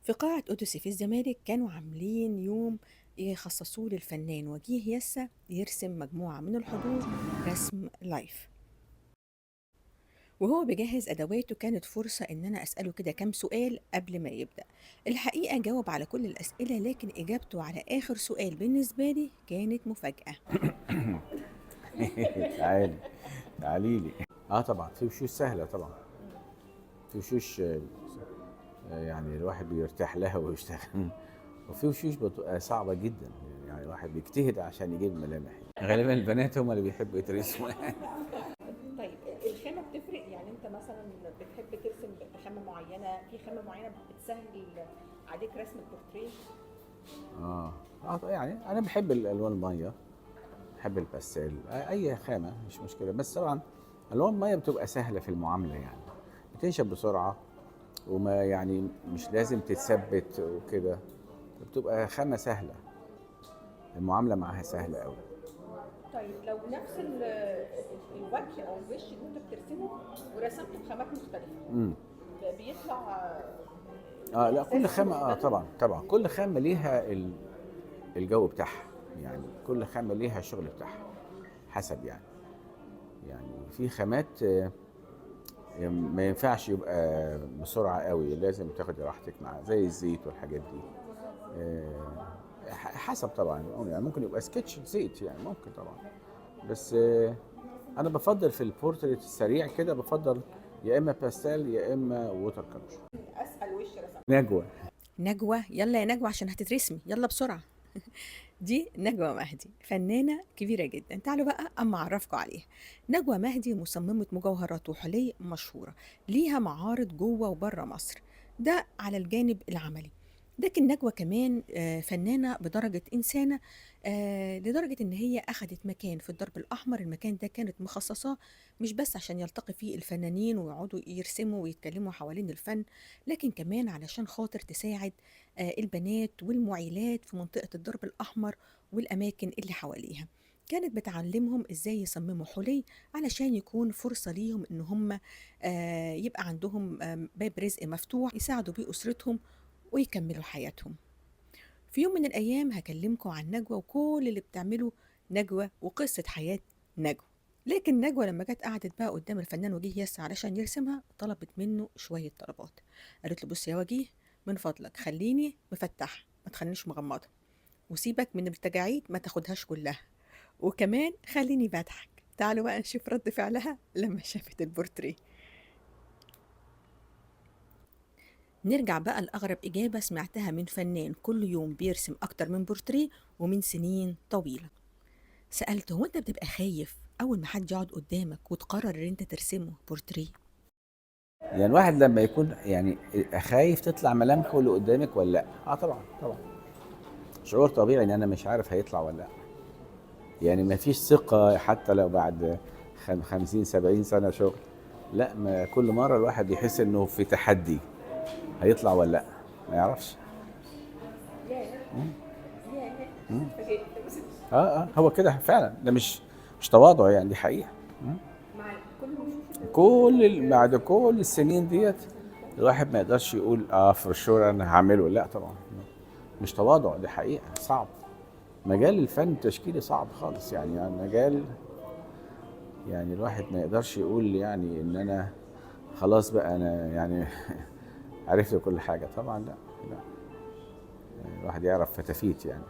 في قاعة أوديسي في الزمالك كانوا عاملين يوم يخصصوه للفنان وجيه يسا يرسم مجموعة من الحضور رسم لايف. وهو بيجهز أدواته كانت فرصة إن أنا أسأله كده كام سؤال قبل ما يبدأ. الحقيقة جاوب على كل الأسئلة، لكن إجابته على آخر سؤال بالنسبة لي كانت مفاجأة. تعالي تعالي لي. طبعا في وشوش سهله طبعا. في وشوش يعني الواحد بيرتاح لها ويشتغل. وفي وشوش بتبقى صعبه جدا، يعني الواحد بيجتهد عشان يجيب ملامح. غالبا البنات هم اللي بيحبوا يترسموا. طيب الخامة بتفرق، يعني انت مثلا بتحب ترسم بخامة معينة، في خامة معينة بتسهل عليك رسم البورتريه؟ يعني انا بحب الالوان الميه، بحب الباستيل، اي خامه مش مشكله. بس طبعا الوان الميه بتبقى سهله في المعامله، يعني بتنشف بسرعه، وما يعني مش لازم تتثبت وكده، بتبقى خامه سهله، المعامله معاها سهله قوي. طيب لو نفس الوجه او الوش اللي انت بترسمه ورسمته بخامات مختلفة امم بيطلع لا، كل احساس خامه بالنسبة لهم؟ طبعا طبعا كل خامه ليها الجو بتاعها، يعني كل خامه ليها الشغل بتاعها حسب يعني في خامات ما ينفعش يبقى بسرعه قوي، لازم تاخدي راحتك معاه زي الزيت والحاجات دي. حسب طبعا، يعني ممكن يبقى سكتش زيت، يعني ممكن طبعا. بس انا بفضل في البورتريت السريع كده، بفضل يا اما باستيل يا اما ووتر كلر. اسهل وش رسمته نجوى. نجوى، يلا يا نجوى عشان هتترسمي، يلا بسرعة. دي نجوى مهدي، فنانة كبيرة جدا. تعالوا بقى أما أعرفكم عليها. نجوى مهدي مصممة مجوهرات وحلي مشهورة، ليها معارض جوه وبره مصر. ده على الجانب العملي. لكن نجوى كمان فنانة بدرجة إنسانة، لدرجة إن هي أخدت مكان في الدرب الأحمر. المكان ده كانت مخصصاه مش بس عشان يلتقي فيه الفنانين ويقعدوا يرسموا ويتكلموا حوالين الفن، لكن كمان علشان خاطر تساعد البنات والمعيلات في منطقة الدرب الأحمر والأماكن اللي حواليها. كانت بتعلمهم إزاي يصمموا حلي علشان يكون فرصة ليهم إن هم يبقى عندهم باب رزق مفتوح يساعدوا بيه أسرتهم ويكملوا حياتهم. في يوم من الأيام هكلمكم عن نجوى وكل اللي بتعمله نجوى وقصة حياة نجوى. لكن نجوى لما جت قعدت بقى قدام الفنان وجيه يسا علشان يرسمها، طلبت منه شوية طلبات. قالت له بص يا وجيه، من فضلك خليني مفتحة ما تخلينيش مغمضة، وسيبك من التجاعيد ما تاخدهاش كلها، وكمان خليني بضحك. تعالوا بقى نشوف رد فعلها لما شافت البورتريه. نرجع بقى لأغرب إجابة سمعتها من فنان كل يوم بيرسم أكتر من بورتريه ومن سنين طويلة. سألته هو أنت بتبقى خايف أول ما حد يقعد قدامك وتقرر إن أنت ترسمه بورتريه؟ يعني الواحد لما يكون يعني خايف تطلع ملامحه اللي قدامك ولا لا، طبعا طبعا شعور طبيعي ان انا مش عارف هيطلع ولا لا. يعني ما فيش ثقة حتى لو بعد 50 70 سنة شغل، لا، ما كل مرة الواحد يحس انه في تحدي، هيطلع ولا لا، ما يعرفش. هو كده فعلا، ده مش تواضع، يعني دي حقيقة. مع كل الوشوش بعد كل السنين ديت الواحد ما يقدرش يقول في الشهر انا هعمله، لا طبعا، مش تواضع، دي حقيقة صعب. مجال الفن التشكيلي صعب خالص، يعني مجال، يعني الواحد ما يقدرش يقول يعني ان انا خلاص بقى انا يعني عرفت كل حاجة، طبعا لا. لا، الواحد يعرف فتافيت يعني.